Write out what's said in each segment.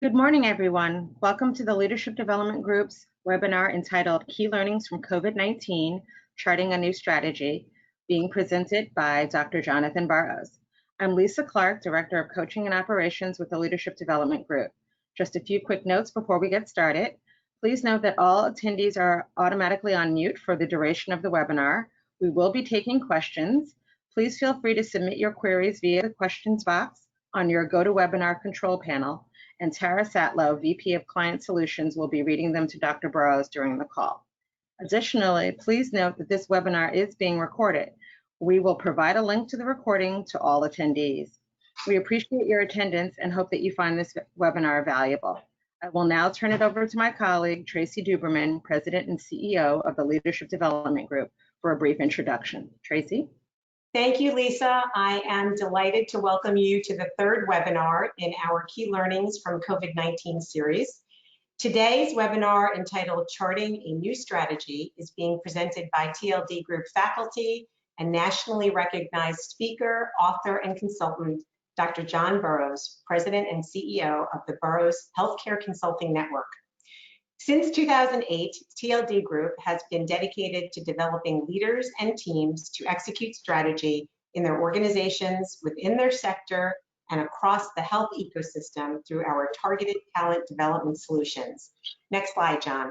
Good morning, everyone. Welcome to the Leadership Development Group's webinar entitled Key Learnings from COVID-19, Charting a New Strategy, being presented by Dr. Jonathan Burrows. I'm Lisa Clark, Director of Coaching and Operations with the Leadership Development Group. Just a few quick notes before we get started. Please note that all attendees are automatically on mute for the duration of the webinar. We will be taking questions. Please feel free to submit your queries via the questions box on your GoToWebinar control panel, and Tara Satlow, VP of Client Solutions, will be reading them to Dr. Burrows during the call. Additionally, please note that this webinar is being recorded. We will provide a link to the recording to all attendees. We appreciate your attendance and hope that you find this webinar valuable. I will now turn it over to my colleague, Tracy Duberman, President and CEO of the Leadership Development Group, for a brief introduction. Tracy? Thank you, Lisa. I am delighted to welcome you to the third webinar in our Key Learnings from COVID-19 series. Today's webinar, entitled Charting a New Strategy, is being presented by TLD Group faculty and nationally recognized speaker, author, and consultant, Dr. John Burrows, President and CEO of the Burrows Healthcare Consulting Network. Since 2008, TLD Group has been dedicated to developing leaders and teams to execute strategy in their organizations, within their sector, and across the health ecosystem through our targeted talent development solutions. Next slide, John.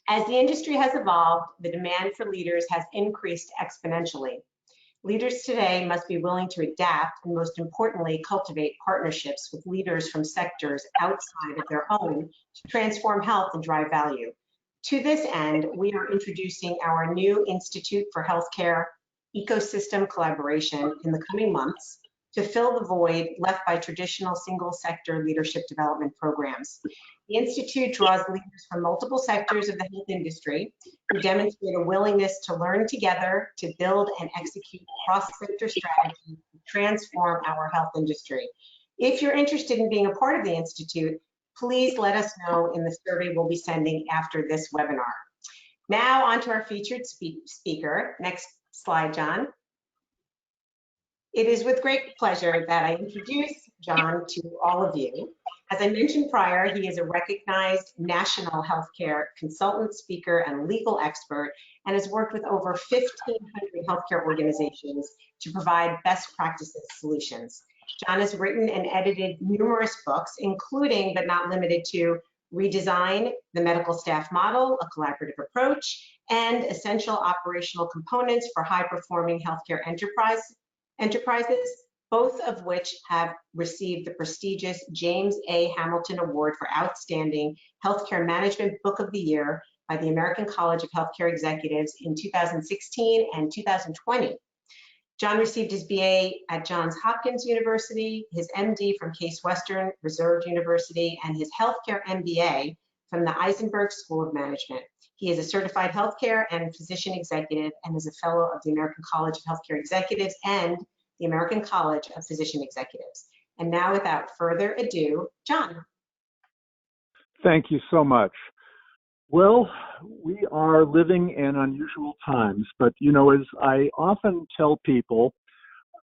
As the industry has evolved, the demand for leaders has increased exponentially. Leaders today must be willing to adapt and, most importantly, cultivate partnerships with leaders from sectors outside of their own to transform health and drive value. To this end, we are introducing our new Institute for Healthcare Ecosystem Collaboration in the coming months to fill the void left by traditional single sector leadership development programs. The Institute draws leaders from multiple sectors of the health industry who demonstrate a willingness to learn together to build and execute cross-sector strategies to transform our health industry. If you're interested in being a part of the Institute, please let us know in the survey we'll be sending after this webinar. Now on to our featured speaker. Next slide, John. It is with great pleasure that I introduce John to all of you. As I mentioned prior, he is a recognized national healthcare consultant, speaker, and legal expert, and has worked with over 1,500 healthcare organizations to provide best practices solutions. John has written and edited numerous books, including but not limited to Redesign the Medical Staff Model, a Collaborative Approach, and Essential Operational Components for High-Performing Healthcare Enterprises, both of which have received the prestigious James A. Hamilton Award for Outstanding Healthcare Management Book of the Year by the American College of Healthcare Executives in 2016 and 2020. John received his BA at Johns Hopkins University, his MD from Case Western Reserve University, and his Healthcare MBA from the Eisenberg School of Management. He is a certified healthcare and physician executive and is a fellow of the American College of Healthcare Executives and the American College of Physician Executives. And now, without further ado, John. Thank you so much. Well, we are living in unusual times, but you know, as I often tell people,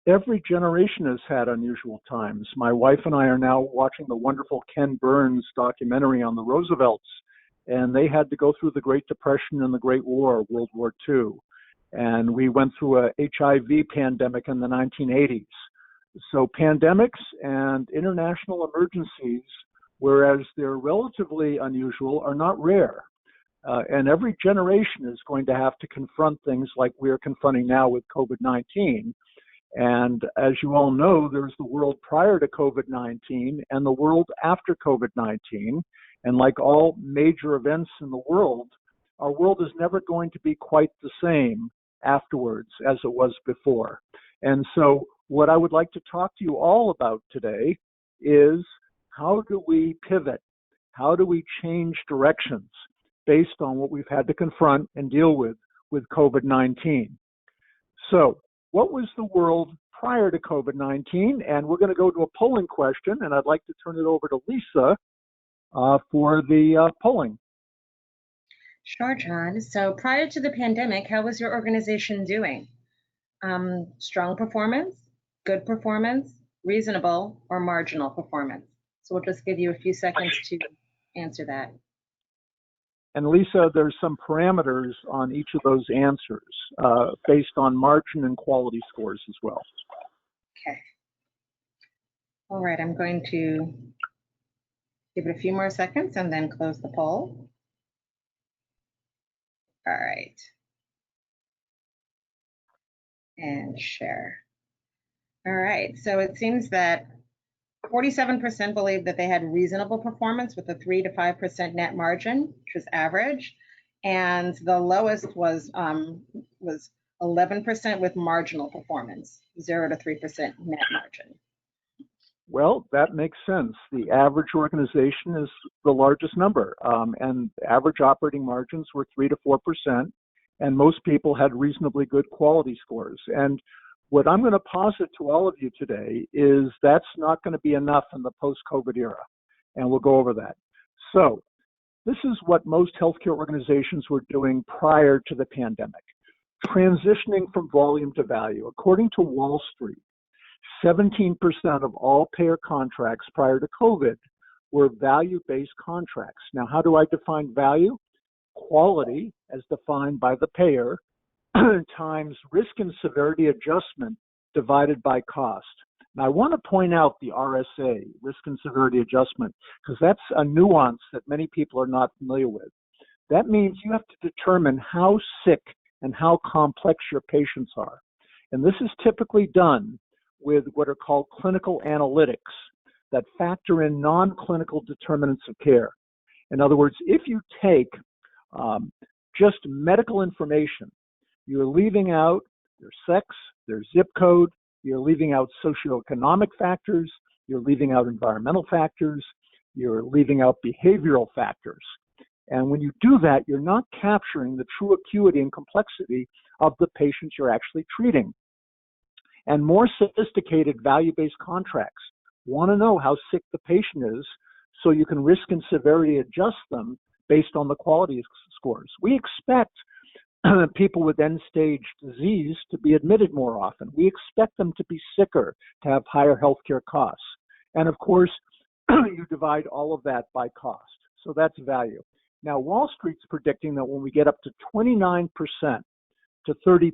every generation has had unusual times. My wife and I are now watching the wonderful Ken Burns documentary on the Roosevelts, and they had to go through the Great Depression and the Great War, World War II. And we went through a HIV pandemic in the 1980s. So pandemics and international emergencies, whereas they're relatively unusual, are not rare. And every generation is going to have to confront things like we're confronting now with COVID-19. And as you all know, there's the world prior to COVID-19 and the world after COVID-19. And like all major events in the world, our world is never going to be quite the same afterwards as it was before. And so what I would like to talk to you all about today is how do we pivot? How do we change directions based on what we've had to confront and deal with COVID-19? So what was the world prior to COVID-19? And we're going to go to a polling question, and I'd like to turn it over to Lisa for the polling. Sure, John. So prior to the pandemic, how was your organization doing? Strong performance, good performance, reasonable, or marginal performance? So we'll just give you a few seconds to answer that. And Lisa, there's some parameters on each of those answers based on margin and quality scores as well. Okay. All right, I'm going to give it a few more seconds and then close the poll. All right. And share. All right, so it seems that 47% believe that they had reasonable performance with a 3 to 5% net margin, which was average, and the lowest was 11% with marginal performance, 0 to 3% net margin. Well, that makes sense. The average organization is the largest number, and average operating margins were 3 to 4%, and most people had reasonably good quality scores. And what I'm going to posit to all of you today is that's not going to be enough in the post-COVID era, and we'll go over that. So this is what most healthcare organizations were doing prior to the pandemic, transitioning from volume to value. According to Wall Street, 17% of all payer contracts prior to COVID were value-based contracts. Now, how do I define value? Quality, as defined by the payer, times risk and severity adjustment divided by cost. Now, I want to point out the RSA, risk and severity adjustment, because that's a nuance that many people are not familiar with. That means you have to determine how sick and how complex your patients are. And this is typically done with what are called clinical analytics that factor in non-clinical determinants of care. In other words, if you take just medical information, you're leaving out their sex, their zip code, you're leaving out socioeconomic factors, you're leaving out environmental factors, you're leaving out behavioral factors. And when you do that, you're not capturing the true acuity and complexity of the patients you're actually treating. And more sophisticated value-based contracts want to know how sick the patient is so you can risk and severity adjust them based on the quality scores. We expect people with end-stage disease to be admitted more often. We expect them to be sicker, to have higher healthcare costs. And of course, you divide all of that by cost. So that's value. Now, Wall Street's predicting that when we get up to 29% to 30%,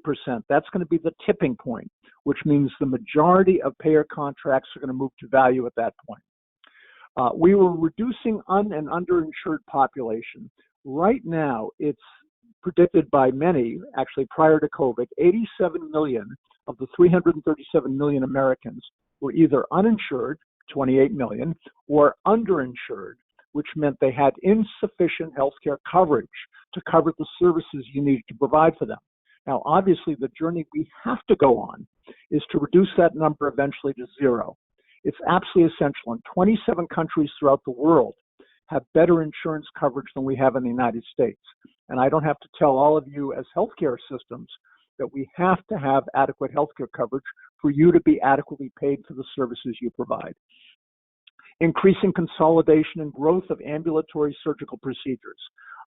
that's going to be the tipping point, which means the majority of payer contracts are going to move to value at that point. We were reducing and underinsured population. Right now, it's predicted by many, actually prior to COVID, 87 million of the 337 million Americans were either uninsured, 28 million, or underinsured, which meant they had insufficient healthcare coverage to cover the services you needed to provide for them. Now, obviously, the journey we have to go on is to reduce that number eventually to zero. It's absolutely essential. And 27 countries throughout the world have better insurance coverage than we have in the United States. And I don't have to tell all of you as healthcare systems that we have to have adequate healthcare coverage for you to be adequately paid for the services you provide. Increasing consolidation and growth of ambulatory surgical procedures.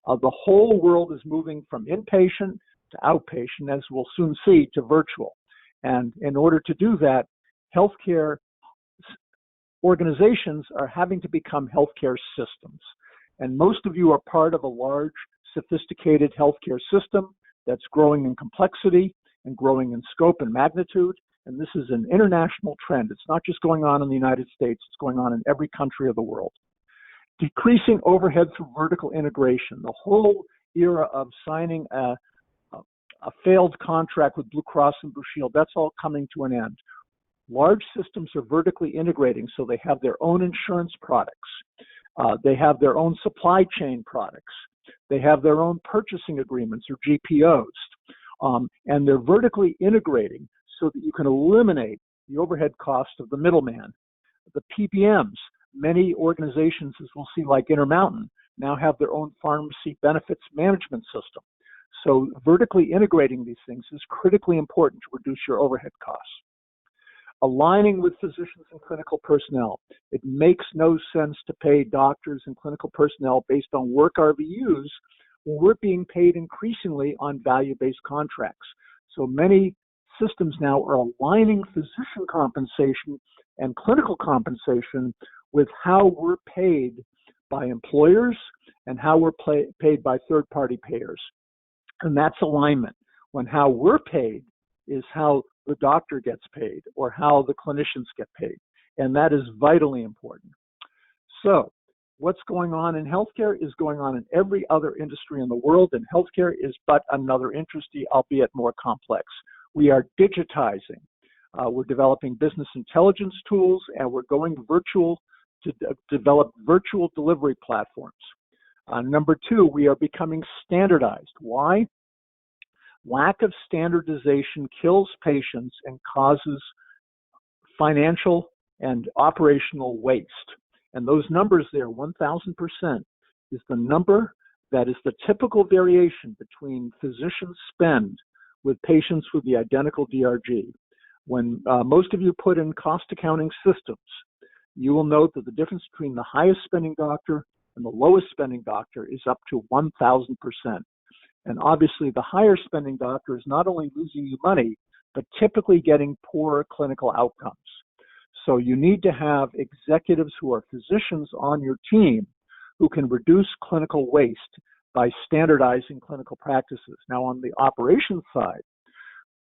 The whole world is moving from inpatient to outpatient, as we'll soon see, to virtual. And in order to do that, healthcare organizations are having to become healthcare systems. And most of you are part of a large, sophisticated healthcare system that's growing in complexity and growing in scope and magnitude. And this is an international trend. It's not just going on in the United States, it's going on in every country of the world. Decreasing overhead through vertical integration. The whole era of signing a failed contract with Blue Cross and Blue Shield, that's all coming to an end. Large systems are vertically integrating, so they have their own insurance products. They have their own supply chain products. They have their own purchasing agreements or GPOs. And they're vertically integrating so that you can eliminate the overhead cost of the middleman. The PBMs, many organizations, as we'll see, like Intermountain, now have their own pharmacy benefits management system. So vertically integrating these things is critically important to reduce your overhead costs. Aligning with physicians and clinical personnel. It makes no sense to pay doctors and clinical personnel based on work RVUs when we're being paid increasingly on value-based contracts. So many systems now are aligning physician compensation and clinical compensation with how we're paid by employers and how we're paid by third-party payers. And that's alignment. When how we're paid is how the doctor gets paid or how the clinicians get paid. And that is vitally important. So what's going on in healthcare is going on in every other industry in the world, and healthcare is but another industry, albeit more complex. We are digitizing. We're developing business intelligence tools, and we're going virtual to develop virtual delivery platforms. Number two, we are becoming standardized. Why? Lack of standardization kills patients and causes financial and operational waste. And those numbers there, 1,000%, is the number that is the typical variation between physicians' spend with patients with the identical DRG. When most of you put in cost accounting systems, you will note that the difference between the highest spending doctor and the lowest spending doctor is up to 1,000%. And obviously, the higher spending doctor is not only losing you money, but typically getting poorer clinical outcomes. So you need to have executives who are physicians on your team who can reduce clinical waste by standardizing clinical practices. Now, on the operations side,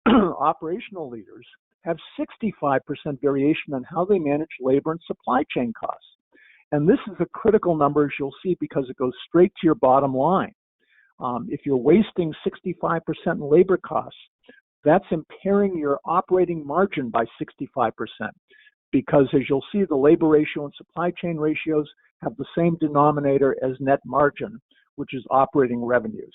operational leaders have 65% variation on how they manage labor and supply chain costs. And this is a critical number, as you'll see, because it goes straight to your bottom line. If you're wasting 65% in labor costs, that's impairing your operating margin by 65%. Because as you'll see, the labor ratio and supply chain ratios have the same denominator as net margin, which is operating revenues.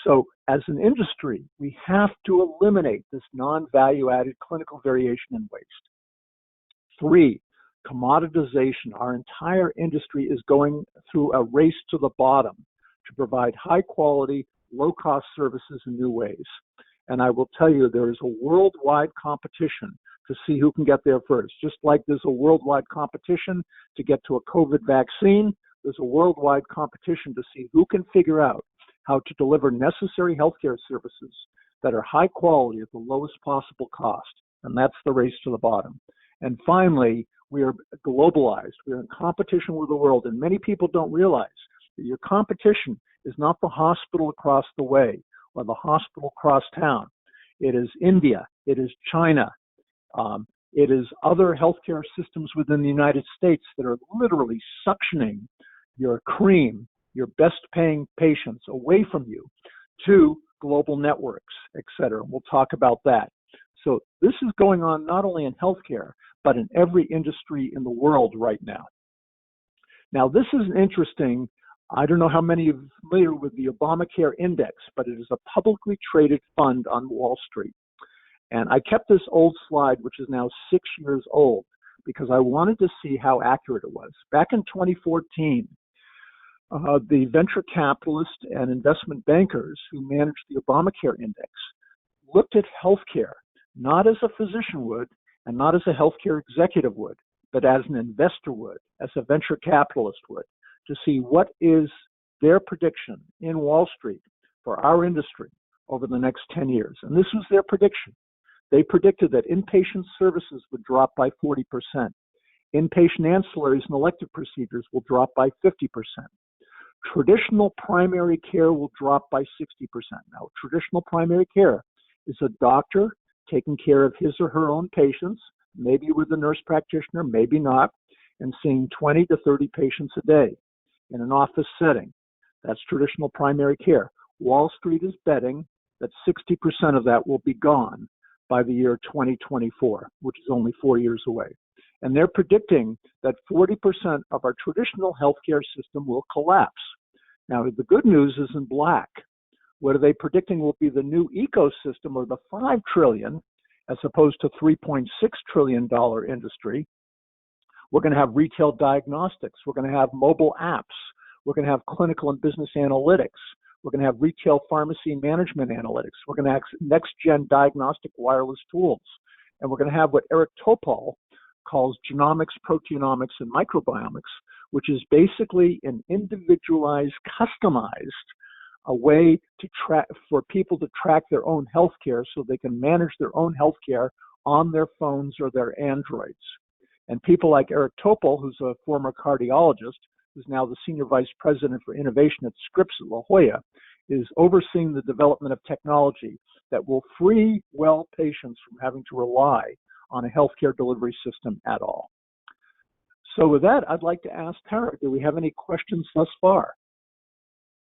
So as an industry, we have to eliminate this non-value-added clinical variation and waste. Three, commoditization. Our entire industry is going through a race to the bottom to provide high-quality, low-cost services in new ways. And I will tell you, there is a worldwide competition to see who can get there first. Just like there's a worldwide competition to get to a COVID vaccine, there's a worldwide competition to see who can figure out how to deliver necessary healthcare services that are high quality at the lowest possible cost. And that's the race to the bottom. And finally, we are globalized. We're in competition with the world. And many people don't realize that your competition is not the hospital across the way or the hospital across town. It is India. It is China. It is other healthcare systems within the United States that are literally suctioning your cream, your best paying patients away from you to global networks, et cetera. We'll talk about that. So this is going on not only in healthcare, but in every industry in the world right now. Now, this is interesting. I don't know how many of you are familiar with the Obamacare Index, but it is a publicly traded fund on Wall Street. And I kept this old slide, which is now 6 years old, because I wanted to see how accurate it was. Back in 2014, the venture capitalists and investment bankers who managed the Obamacare Index looked at healthcare, not as a physician would and not as a healthcare executive would, but as an investor would, as a venture capitalist would, to see what is their prediction in Wall Street for our industry over the next 10 years. And this was their prediction. They predicted that inpatient services would drop by 40%. Inpatient ancillaries and elective procedures will drop by 50%. Traditional primary care will drop by 60%. Now, traditional primary care is a doctor taking care of his or her own patients, maybe with a nurse practitioner, maybe not, and seeing 20 to 30 patients a day in an office setting. That's traditional primary care. Wall Street is betting that 60% of that will be gone by the year 2024, which is only 4 years away. And they're predicting that 40% of our traditional healthcare system will collapse. Now, the good news is in black. What are they predicting will be the new ecosystem, or the $5 trillion, as opposed to $3.6 trillion industry? We're going to have retail diagnostics. We're going to have mobile apps. We're going to have clinical and business analytics. We're going to have retail pharmacy management analytics. We're going to have next-gen diagnostic wireless tools. And we're going to have what Eric Topol calls genomics, proteomics, and microbiomics, which is basically an individualized, customized a way to track for people to track their own healthcare so they can manage their own healthcare on their phones or their Androids. And people like Eric Topol, who's a former cardiologist, who's now the Senior Vice President for Innovation at Scripps at La Jolla, is overseeing the development of technology that will free well patients from having to rely on a healthcare delivery system at all. So with that, I'd like to ask Tara, do we have any questions thus far?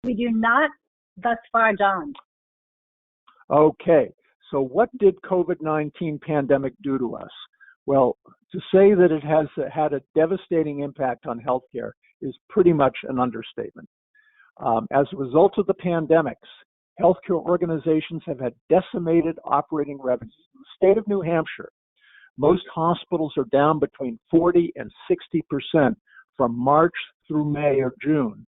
We do not thus far, John. Okay, so what did COVID-19 pandemic do to us? Well, to say that it has had a devastating impact on healthcare is pretty much an understatement. As a result of the pandemics, healthcare organizations have had decimated operating revenues. In the state of New Hampshire, most hospitals are down between 40 and 60% from March through May or June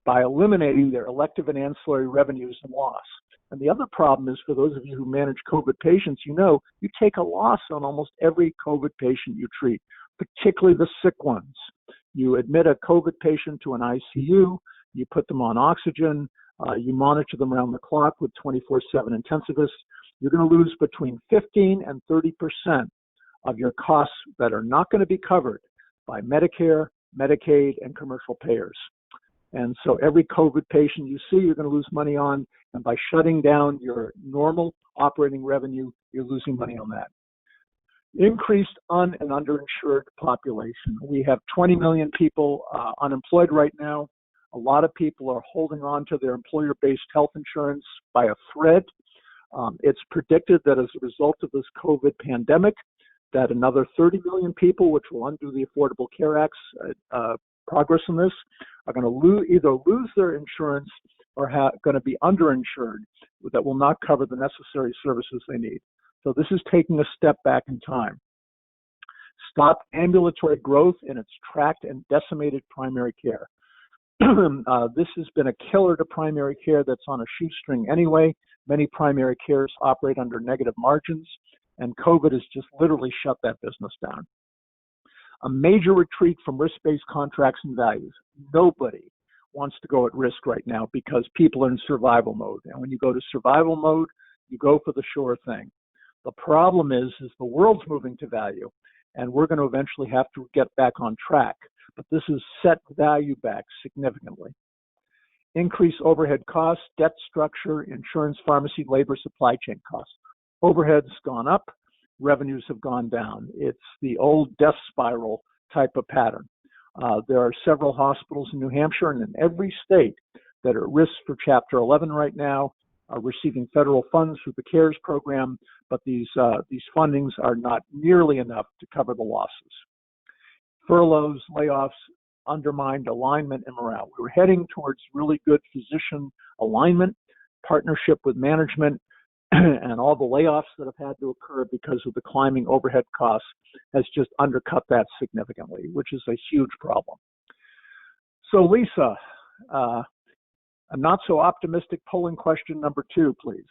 by eliminating their elective and ancillary revenues and loss. And the other problem is, for those of you who manage COVID patients, you know you take a loss on almost every COVID patient you treat, particularly the sick ones. You admit a COVID patient to an ICU, you put them on oxygen, you monitor them around the clock with 24/7 intensivists. You're going to lose between 15 and 30% of your costs that are not going to be covered by Medicare, Medicaid, and commercial payers. And so every COVID patient you see, you're going to lose money on, and by shutting down your normal operating revenue, you're losing money on that. Increased and underinsured population. We have 20 million people unemployed right now. A lot of people are holding on to their employer-based health insurance by a thread. It's predicted that as a result of this COVID pandemic, that another 30 million people, which will undo the Affordable Care Act's progress in this, are going to either lose their insurance or going to be underinsured that will not cover the necessary services they need. So this is taking a step back in time. Stop ambulatory growth in its tracked and decimated primary care. This has been a killer to primary care that's on a shoestring anyway. Many primary cares operate under negative margins, and COVID has just literally shut that business down. A major retreat from risk-based contracts and values. Nobody wants to go at risk right now because people are in survival mode. And when you go to survival mode, you go for the sure thing. The problem is the world's moving to value, and we're going to eventually have to get back on track. But this has set value back significantly. Increase overhead costs, debt structure, insurance, pharmacy, labor, supply chain costs. Overhead's gone up, revenues have gone down. It's the old death spiral type of pattern. There are several hospitals in New Hampshire and in every state that are at risk for Chapter 11 right now, are receiving federal funds through the CARES program, but these fundings are not nearly enough to cover the losses. Furloughs, layoffs undermined alignment and morale. We were heading towards really good physician alignment, partnership with management, and all the layoffs that have had to occur because of the climbing overhead costs has just undercut that significantly, which is a huge problem. So Lisa, a not so optimistic polling question number 2, please.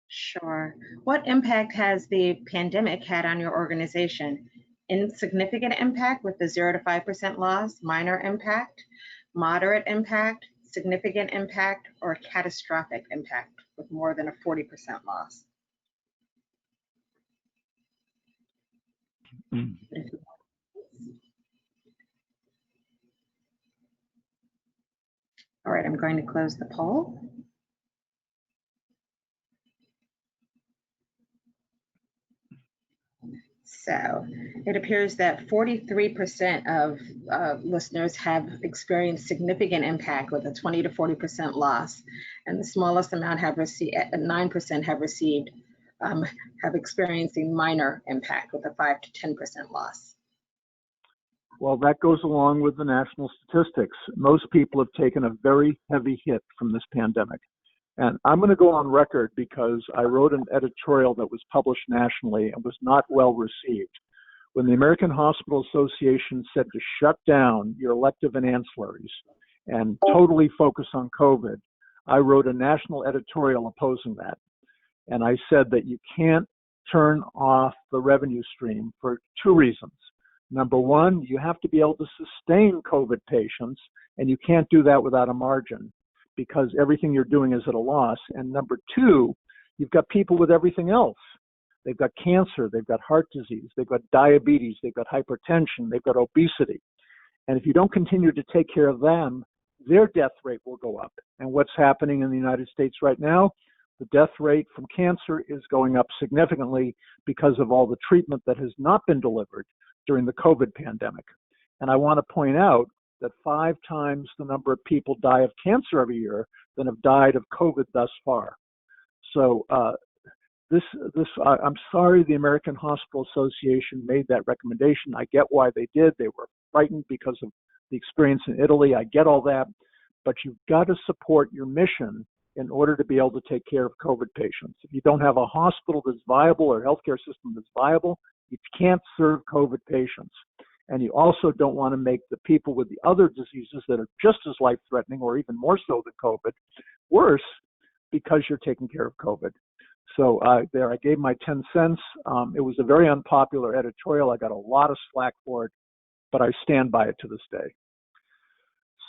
Sure. What impact has the pandemic had on your organization? Insignificant impact with the 0 to 5% loss, minor impact, moderate impact, significant impact, or catastrophic impact with more than a 40% loss? All right, I'm going to close the poll. So it appears that 43% of listeners have experienced significant impact with a 20 to 40% loss, and the smallest amount have received, 9% have experienced a minor impact with a 5 to 10% loss. Well, that goes along with the national statistics. Most people have taken a very heavy hit from this pandemic. And I'm going to go on record because I wrote an editorial that was published nationally and was not well received. When the American Hospital Association said to shut down your elective and ancillaries and totally focus on COVID, I wrote a national editorial opposing that. And I said that you can't turn off the revenue stream for 2 reasons. Number 1, you have to be able to sustain COVID patients, and you can't do that without a margin, because everything you're doing is at a loss. And number 2, you've got people with everything else. they've got cancer, they've got heart disease, they've got diabetes, they've got hypertension, they've got obesity. And if you don't continue to take care of them, their death rate will go up. And what's happening in the United States right now, the death rate from cancer is going up significantly because of all the treatment that has not been delivered during the COVID pandemic. And I want to point out that 5 times the number of people die of cancer every year than have died of COVID thus far. So I'm sorry the American Hospital Association made that recommendation. I get why they did. They were frightened because of the experience in Italy. I get all that, but you've got to support your mission in order to be able to take care of COVID patients. If you don't have a hospital that's viable or a healthcare system that's viable, you can't serve COVID patients. And you also don't want to make the people with the other diseases that are just as life-threatening or even more so than COVID worse because you're taking care of COVID. So there, I gave my 10 cents. It was a very unpopular editorial. I got a lot of slack for it, but I stand by it to this day.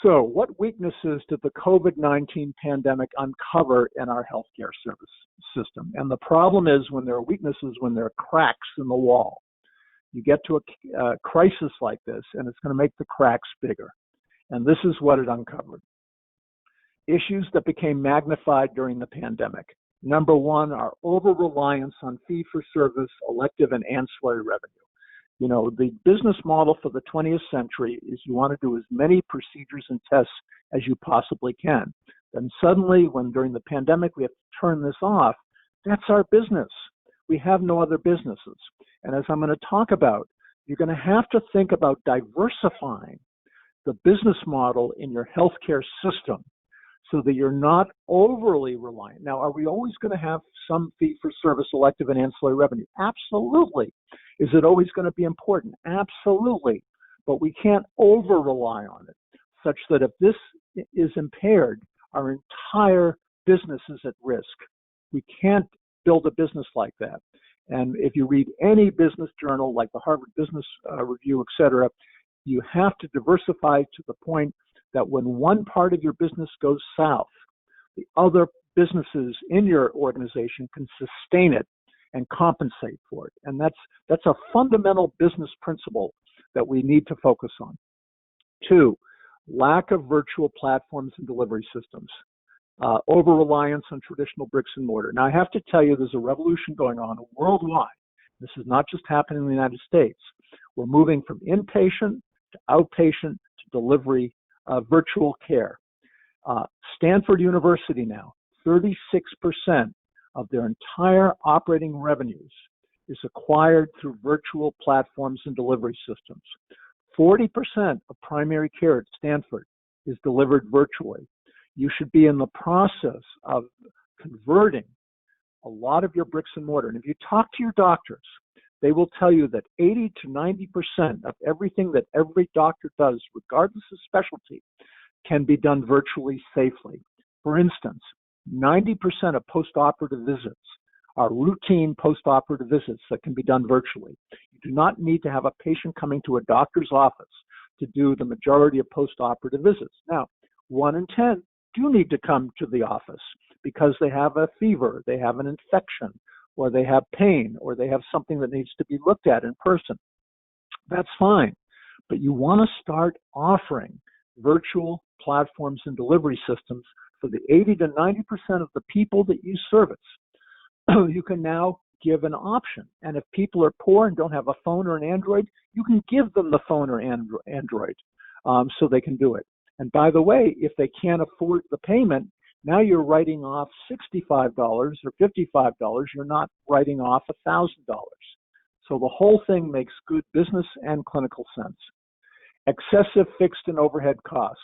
So what weaknesses did the COVID-19 pandemic uncover in our healthcare service system? And the problem is when there are weaknesses, when there are cracks in the wall. You get to a crisis like this, and it's going to make the cracks bigger. And this is what it uncovered. Issues that became magnified during the pandemic. Number one, our over-reliance on fee-for-service, elective, and ancillary revenue. You know, the business model for the 20th century is you want to do as many procedures and tests as you possibly can. Then suddenly, when during the pandemic we have to turn this off, that's our business. We have no other businesses. And as I'm going to talk about, you're going to have to think about diversifying the business model in your healthcare system so that you're not overly reliant. Now, are we always going to have some fee-for-service, elective, and ancillary revenue? Absolutely. Is it always going to be important? Absolutely. But we can't over-rely on it, such that if this is impaired, our entire business is at risk. We can't build a business like that. And if you read any business journal like the Harvard Business Review, et cetera, you have to diversify to the point that when one part of your business goes south, the other businesses in your organization can sustain it and compensate for it. And that's a fundamental business principle that we need to focus on. 2, lack of virtual platforms and delivery systems. Over-reliance on traditional bricks and mortar. Now, I have to tell you, there's a revolution going on worldwide. This is not just happening in the United States. We're moving from inpatient to outpatient to delivery virtual care. Stanford University now, 36% of their entire operating revenues is acquired through virtual platforms and delivery systems. 40% of primary care at Stanford is delivered virtually. You should be in the process of converting a lot of your bricks and mortar. And if you talk to your doctors, they will tell you that 80 to 90% of everything that every doctor does, regardless of specialty, can be done virtually safely. For instance, 90% of post-operative visits are routine post-operative visits that can be done virtually. You do not need to have a patient coming to a doctor's office to do the majority of post-operative visits. Now, 1 in 10 do need to come to the office because they have a fever, they have an infection, or they have pain, or they have something that needs to be looked at in person. That's fine. But you want to start offering virtual platforms and delivery systems for the 80 to 90% of the people that you service. You can now give an option. And if people are poor and don't have a phone or an Android, you can give them the phone or Android so they can do it. And by the way, if they can't afford the payment, now you're writing off $65 or $55. You're not writing off $1,000. So the whole thing makes good business and clinical sense. Excessive fixed and overhead costs.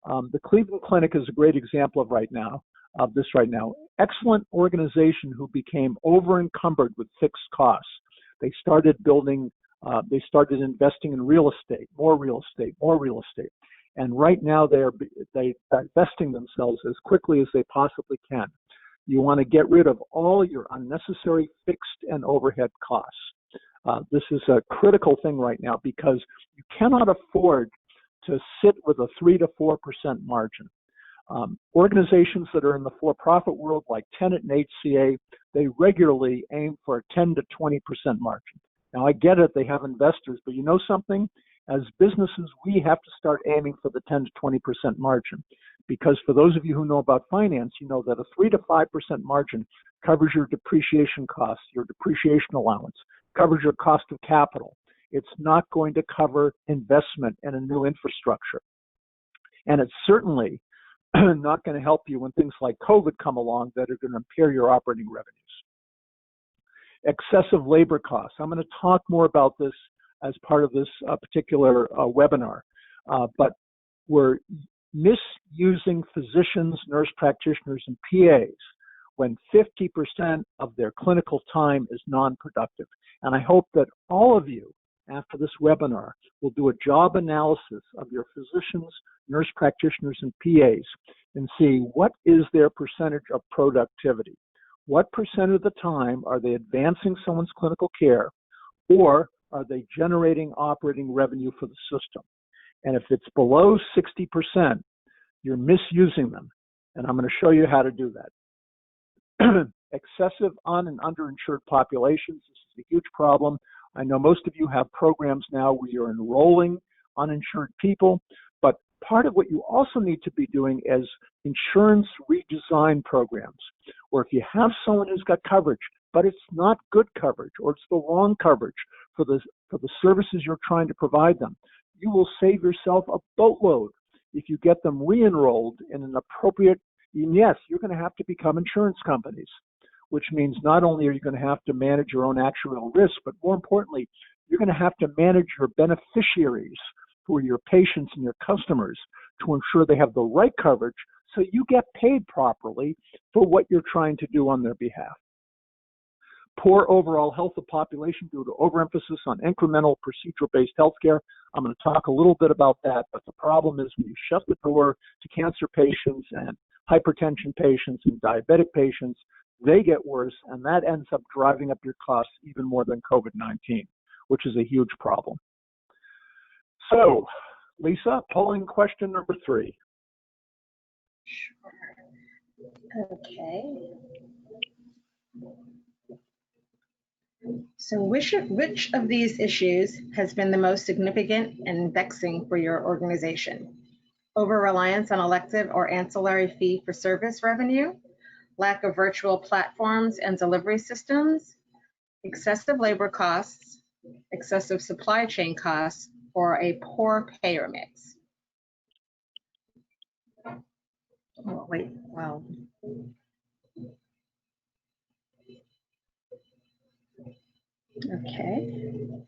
The Cleveland Clinic is a great example of this right now. Excellent organization who became over encumbered with fixed costs. They started investing in real estate, more real estate, more real estate. And right now they're divesting themselves as quickly as they possibly can. You want to get rid of all your unnecessary fixed and overhead costs. This is a critical thing right now because you cannot afford to sit with a 3 to 4% margin. Organizations that are in the for-profit world like Tenet and HCA they regularly aim for a 10 to 20% margin. Now, I get it, they have investors, but you know something? As businesses, we have to start aiming for the 10 to 20% margin, because for those of you who know about finance, you know that a 3 to 5% margin covers your depreciation costs, your depreciation allowance, covers your cost of capital. It's not going to cover investment in a new infrastructure. And it's certainly not going to help you when things like COVID come along that are going to impair your operating revenues. Excessive labor costs. I'm going to talk more about this as part of this particular webinar, but we're misusing physicians, nurse practitioners, and PAs when 50% of their clinical time is non-productive. And I hope that all of you, after this webinar, will do a job analysis of your physicians, nurse practitioners, and PAs and see what is their percentage of productivity. What percent of the time are they advancing someone's clinical care, or are they generating operating revenue for the system? And if it's below 60%, you're misusing them. And I'm going to show you how to do that. Excessive un- and underinsured populations. This is a huge problem. I know most of you have programs now where you're enrolling uninsured people, but part of what you also need to be doing is insurance redesign programs, where if you have someone who's got coverage, but it's not good coverage, or it's the wrong coverage for the services you're trying to provide them, you will save yourself a boatload if you get them re-enrolled in an appropriate, and yes, you're going to have to become insurance companies, which means not only are you going to have to manage your own actuarial risk, but more importantly, you're going to have to manage your beneficiaries, who are your patients and your customers, to ensure they have the right coverage so you get paid properly for what you're trying to do on their behalf. Poor overall health of population due to overemphasis on incremental procedural-based healthcare. I'm going to talk a little bit about that, but the problem is when you shut the door to cancer patients and hypertension patients and diabetic patients, they get worse, and that ends up driving up your costs even more than COVID-19, which is a huge problem. So, Lisa, polling question number 3. Sure. Okay. So which of these issues has been the most significant and vexing for your organization? Over-reliance on elective or ancillary fee-for-service revenue, lack of virtual platforms and delivery systems, excessive labor costs, excessive supply chain costs, or a poor payer mix? Oh, wait, wow. Okay. A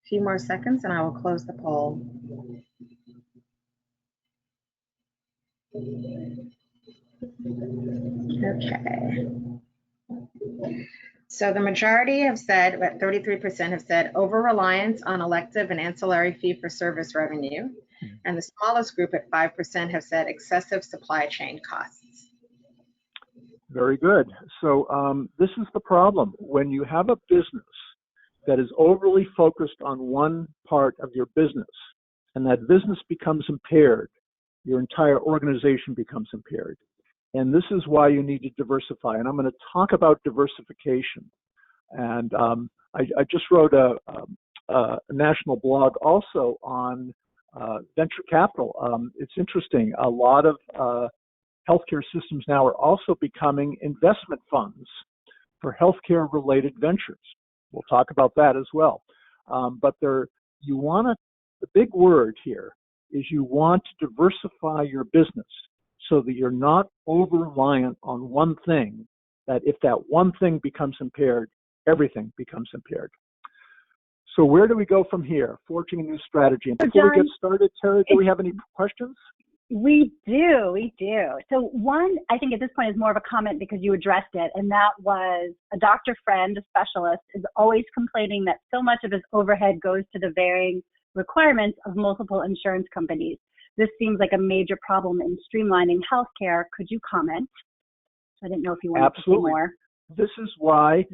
few more seconds and I will close the poll. Okay. So the majority have said, about 33% have said over-reliance on elective and ancillary fee-for-service revenue. And the smallest group at 5% have said excessive supply chain costs. Very good. So this is the problem. When you have a business that is overly focused on one part of your business, and that business becomes impaired, your entire organization becomes impaired. And this is why you need to diversify. And I'm going to talk about diversification. And I just wrote a national blog also on venture capital. It's interesting. A lot of healthcare systems now are also becoming investment funds for healthcare related ventures. We'll talk about that as well. But the big word here is you want to diversify your business so that you're not over-reliant on one thing, that if that one thing becomes impaired, everything becomes impaired. So where do we go from here? Forging a new strategy. And before we get started, Tara, do we have any questions? We do. So one, I think at this point is more of a comment because you addressed it, and that was a doctor friend, a specialist, is always complaining that so much of his overhead goes to the varying requirements of multiple insurance companies. This seems like a major problem in streamlining healthcare. Could you comment? I didn't know if you wanted to say more. This is why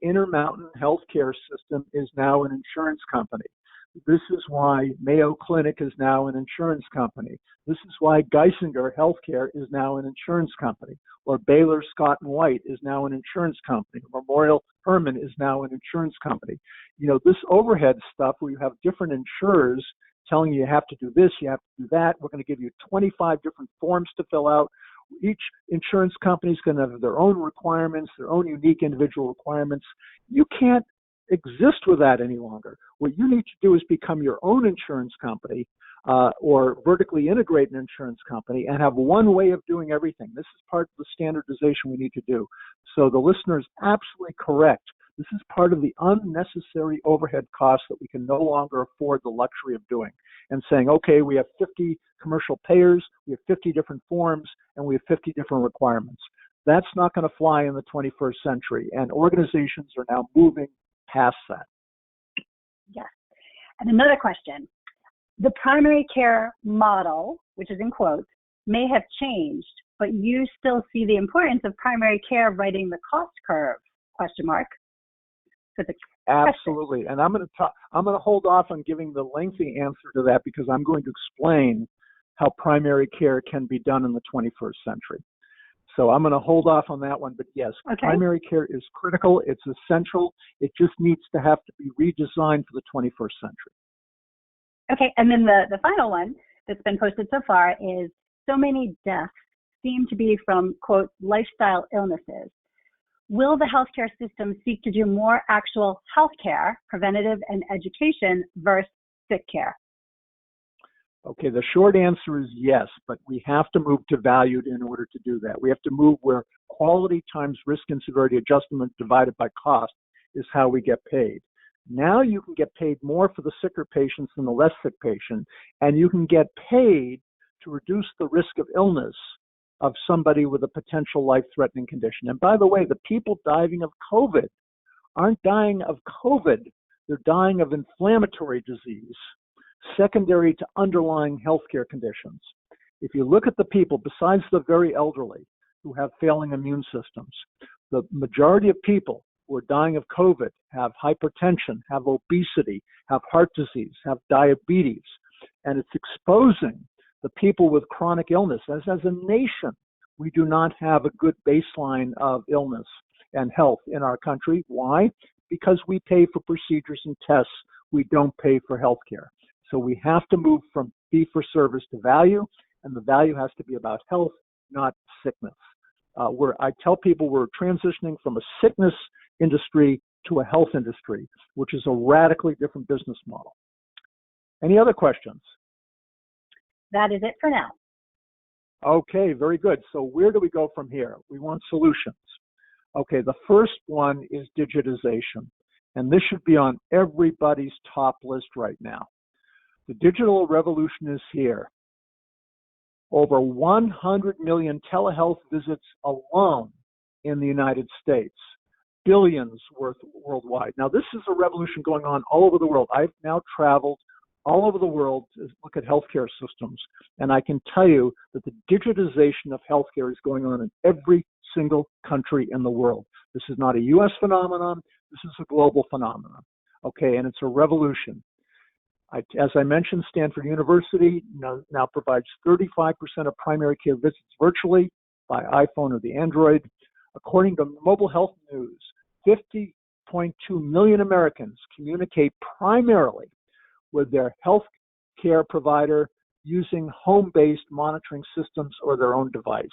Intermountain Healthcare System is now an insurance company. This is why Mayo Clinic is now an insurance company. This is why Geisinger Healthcare is now an insurance company, or Baylor Scott and White is now an insurance company. Memorial Hermann is now an insurance company. You know, this overhead stuff where you have different insurers telling you have to do this, you have to do that. We're going to give you 25 different forms to fill out. Each insurance company is going to have their own requirements, their own unique individual requirements. You can't exist with that any longer. What you need to do is become your own insurance company or vertically integrate an insurance company and have one way of doing everything. This is part of the standardization we need to do. So the listener is absolutely correct. This is part of the unnecessary overhead costs that we can no longer afford the luxury of doing and saying, okay, we have 50 commercial payers, we have 50 different forms, and we have 50 different requirements. That's not going to fly in the 21st century, and organizations are now moving past that. Yes. And another question. The primary care model, which is in quotes, may have changed, but you still see the importance of primary care writing the cost curve, question mark. So absolutely. And I'm going to hold off on giving the lengthy answer to that because I'm going to explain how primary care can be done in the 21st century. So I'm going to hold off on that one, but yes, okay. Primary care is critical. It's essential. It just needs to have to be redesigned for the 21st century. Okay, and then the final one that's been posted so far is so many deaths seem to be from, quote, lifestyle illnesses. Will the healthcare system seek to do more actual healthcare, preventative and education versus sick care? Okay, the short answer is yes, but we have to move to valued in order to do that. We have to move where quality times risk and severity adjustment divided by cost is how we get paid. Now you can get paid more for the sicker patients than the less sick patient, and you can get paid to reduce the risk of illness of somebody with a potential life-threatening condition. And by the way, the people dying of COVID aren't dying of COVID. They're dying of inflammatory disease secondary to underlying healthcare conditions. If you look at the people, besides the very elderly who have failing immune systems, the majority of people who are dying of COVID have hypertension, have obesity, have heart disease, have diabetes, and it's exposing the people with chronic illness. As a nation, we do not have a good baseline of illness and health in our country. Why? Because we pay for procedures and tests. We don't pay for healthcare. So we have to move from fee for service to value, and the value has to be about health, not sickness. I tell people we're transitioning from a sickness industry to a health industry, which is a radically different business model. Any other questions? That is it for now. Okay, very good. So where do we go from here? We want solutions. Okay, the first one is digitization, and this should be on everybody's top list right now. The digital revolution is here. Over 100 million telehealth visits alone in the United States, billions worth worldwide. Now, this is a revolution going on all over the world. I've now traveled all over the world to look at healthcare systems, and I can tell you that the digitization of healthcare is going on in every single country in the world. This is not a U.S. phenomenon. This is a global phenomenon, okay, and it's a revolution. As I mentioned, Stanford University now provides 35% of primary care visits virtually by iPhone or the Android. According to Mobile Health News, 50.2 million Americans communicate primarily with their health care provider using home-based monitoring systems or their own device.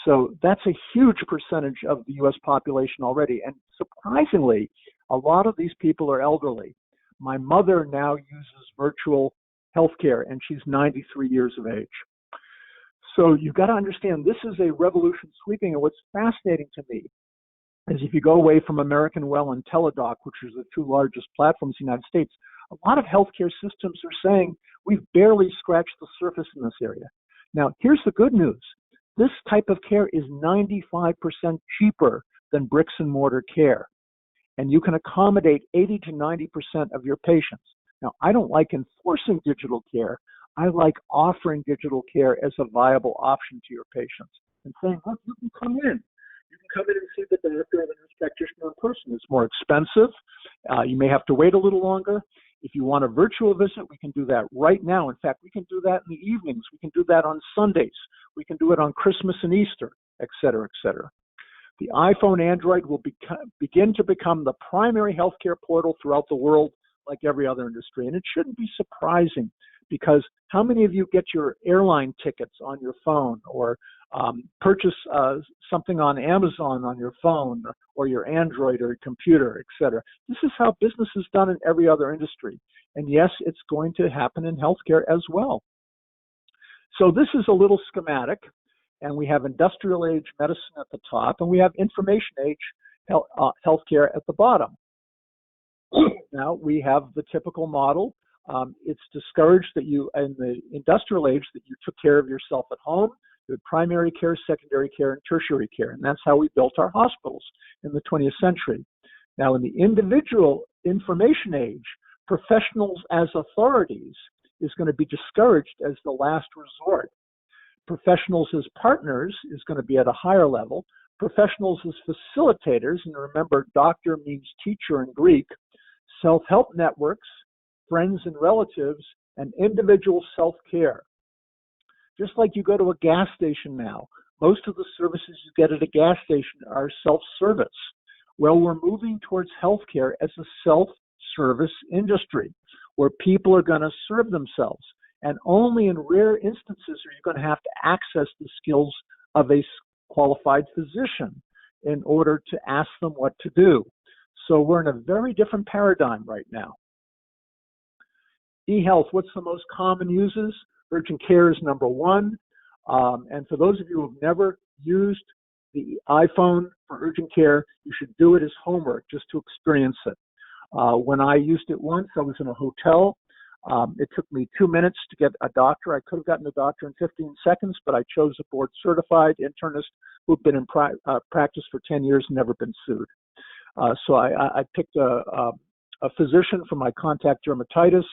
So that's a huge percentage of the U.S. population already. And surprisingly, a lot of these people are elderly. My mother now uses virtual healthcare, and she's 93 years of age. So you've got to understand this is a revolution sweeping. And what's fascinating to me is if you go away from American Well and Teladoc, which are the two largest platforms in the United States, a lot of healthcare systems are saying we've barely scratched the surface in this area. Now, here's the good news. This type of care is 95% cheaper than bricks and mortar care. And you can accommodate 80 to 90% of your patients. Now, I don't like enforcing digital care. I like offering digital care as a viable option to your patients and saying, look, you can come in. You can come in and see the doctor or the nurse practitioner in person. It's more expensive. You may have to wait a little longer. If you want a virtual visit, we can do that right now. In fact, we can do that in the evenings. We can do that on Sundays. We can do it on Christmas and Easter, et cetera, et cetera. The iPhone Android will begin to become the primary healthcare portal throughout the world, like every other industry. And it shouldn't be surprising, because how many of you get your airline tickets on your phone, or purchase something on Amazon on your phone, or your Android or your computer, et cetera? This is how business is done in every other industry. And yes, it's going to happen in healthcare as well. So this is a little schematic, and we have industrial age medicine at the top, and we have information age healthcare at the bottom. Now we have the typical model. It's discouraged that you, in the industrial age, that you took care of yourself at home. You had primary care, secondary care, and tertiary care, and that's how we built our hospitals in the 20th century. Now, in the individual information age, professionals as authorities is going to be discouraged as the last resort. Professionals as partners is going to be at a higher level. Professionals as facilitators, and remember, doctor means teacher in Greek, self-help networks, friends and relatives, and individual self-care. Just like you go to a gas station now, most of the services you get at a gas station are self-service. Well, we're moving towards healthcare as a self-service industry where people are going to serve themselves. And only in rare instances are you going to have to access the skills of a qualified physician in order to ask them what to do. So we're in a very different paradigm right now. E-health, what's the most common uses? Urgent care is number one. And for those of you who have never used the iPhone for urgent care, you should do it as homework just to experience it. When I used it once, I was in a hotel. It took me 2 minutes to get a doctor. I could have gotten a doctor in 15 seconds, but I chose a board-certified internist who'd been in practice for 10 years and never been sued. So I picked a physician for my contact dermatitis.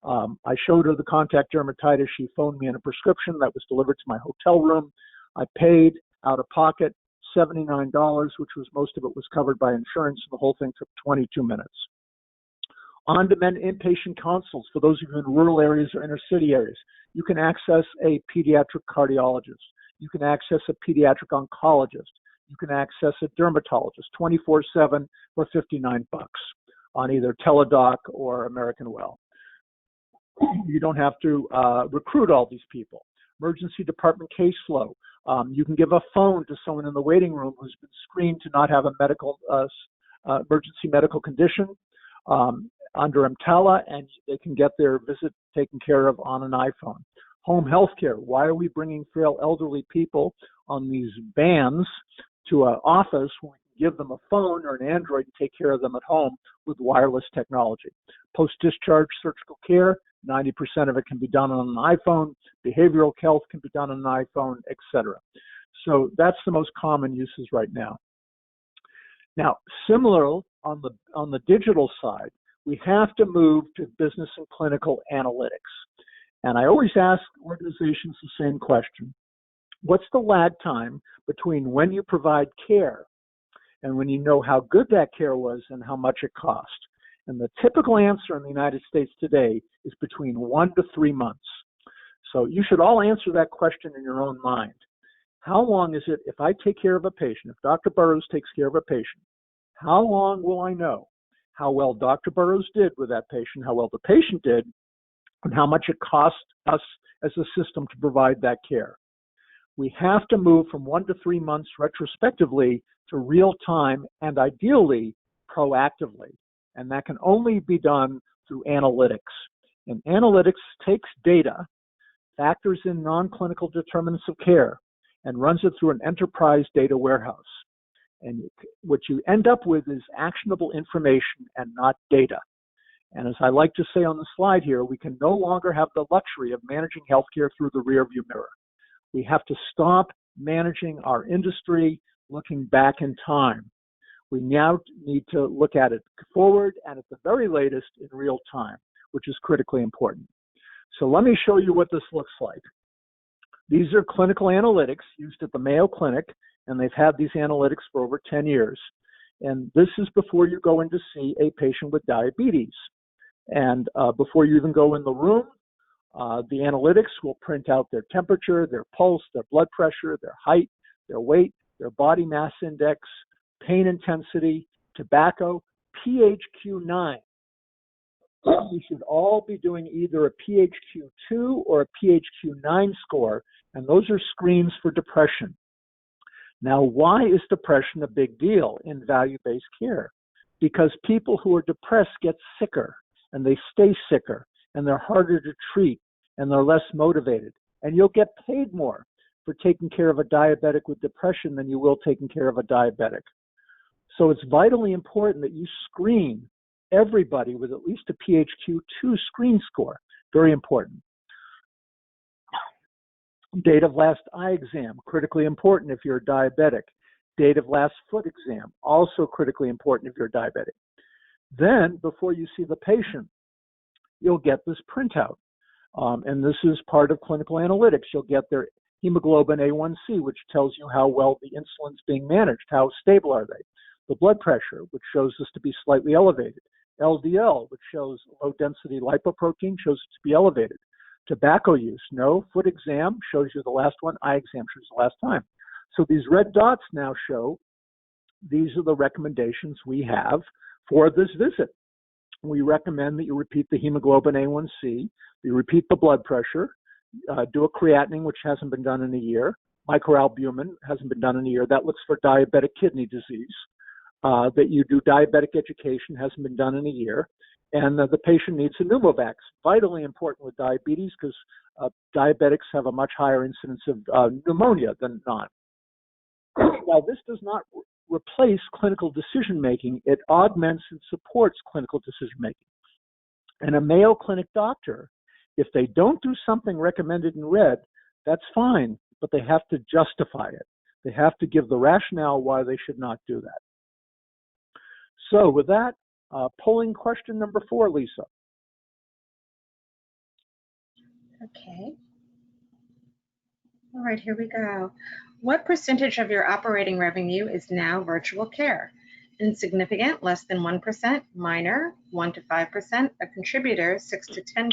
I showed her the contact dermatitis. She phoned me in a prescription that was delivered to my hotel room. I paid out of pocket $79, which was most of it was covered by insurance, and the whole thing took 22 minutes. On-demand inpatient consults for those of you in rural areas or inner city areas. You can access a pediatric cardiologist. You can access a pediatric oncologist. You can access a dermatologist 24/7 for $59 on either Teladoc or American Well. You don't have to recruit all these people. Emergency department case flow. You can give a phone to someone in the waiting room who's been screened to not have a medical emergency medical condition under EMTALA, and they can get their visit taken care of on an iPhone. Home health care. Why are we bringing frail elderly people on these vans to an office when we can give them a phone or an Android and take care of them at home with wireless technology? Post-discharge surgical care. 90% of it can be done on an iPhone. Behavioral health can be done on an iPhone, etc. So that's the most common uses right now. Now, similar on the digital side, we have to move to business and clinical analytics. And I always ask organizations the same question. What's the lag time between when you provide care and when you know how good that care was and how much it cost? And the typical answer in the United States today is between 1 to 3 months. So you should all answer that question in your own mind. How long is it if I take care of a patient, if Dr. Burrows takes care of a patient, how long will I know how well Dr. Burrows did with that patient, how well the patient did, and how much it cost us as a system to provide that care? We have to move from 1 to 3 months retrospectively to real time and ideally proactively. And that can only be done through analytics. And analytics takes data, factors in non-clinical determinants of care, and runs it through an enterprise data warehouse. And what you end up with is actionable information and not data. And as I like to say on the slide here, we can no longer have the luxury of managing healthcare through the rearview mirror. We have to stop managing our industry looking back in time. We now need to look at it forward and at the very latest in real time, which is critically important. So let me show you what this looks like. These are clinical analytics used at the Mayo Clinic, and they've had these analytics for over 10 years. And this is before you go in to see a patient with diabetes. And before you even go in the room, the analytics will print out their temperature, their pulse, their blood pressure, their height, their weight, their body mass index, pain intensity, tobacco, PHQ-9. You should all be doing either a PHQ-2 or a PHQ-9 score, and those are screens for depression. Now, why is depression a big deal in value-based care? Because people who are depressed get sicker, and they stay sicker, and they're harder to treat, and they're less motivated. And you'll get paid more for taking care of a diabetic with depression than you will taking care of a diabetic. So it's vitally important that you screen everybody with at least a PHQ-2 screen score. Very important. Date of last eye exam, critically important if you're a diabetic. Date of last foot exam, also critically important if you're a diabetic. Then, before you see the patient, you'll get this printout. And this is part of clinical analytics. You'll get their hemoglobin A1C, which tells you how well the insulin's being managed, how stable are they. The blood pressure, which shows this to be slightly elevated. LDL, which shows low-density lipoprotein, shows it to be elevated. Tobacco use, no. Foot exam shows you the last one. Eye exam shows the last time. So these red dots now show these are the recommendations we have for this visit. We recommend that you repeat the hemoglobin A1C, you repeat the blood pressure, do a creatinine, which hasn't been done in a year. Microalbumin hasn't been done in a year. That looks for diabetic kidney disease. That you do diabetic education, hasn't been done in a year. And the patient needs a pneumovax, vitally important with diabetes because diabetics have a much higher incidence of pneumonia than not. Now, this does not replace clinical decision-making. It augments and supports clinical decision-making. And a Mayo Clinic doctor, if they don't do something recommended in red, that's fine, but they have to justify it. They have to give the rationale why they should not do that. So with that, polling question number 4, Lisa. Okay. All right, here we go. What percentage of your operating revenue is now virtual care? Insignificant, less than 1%, minor, 1 to 5%, a contributor, 6 to 10%,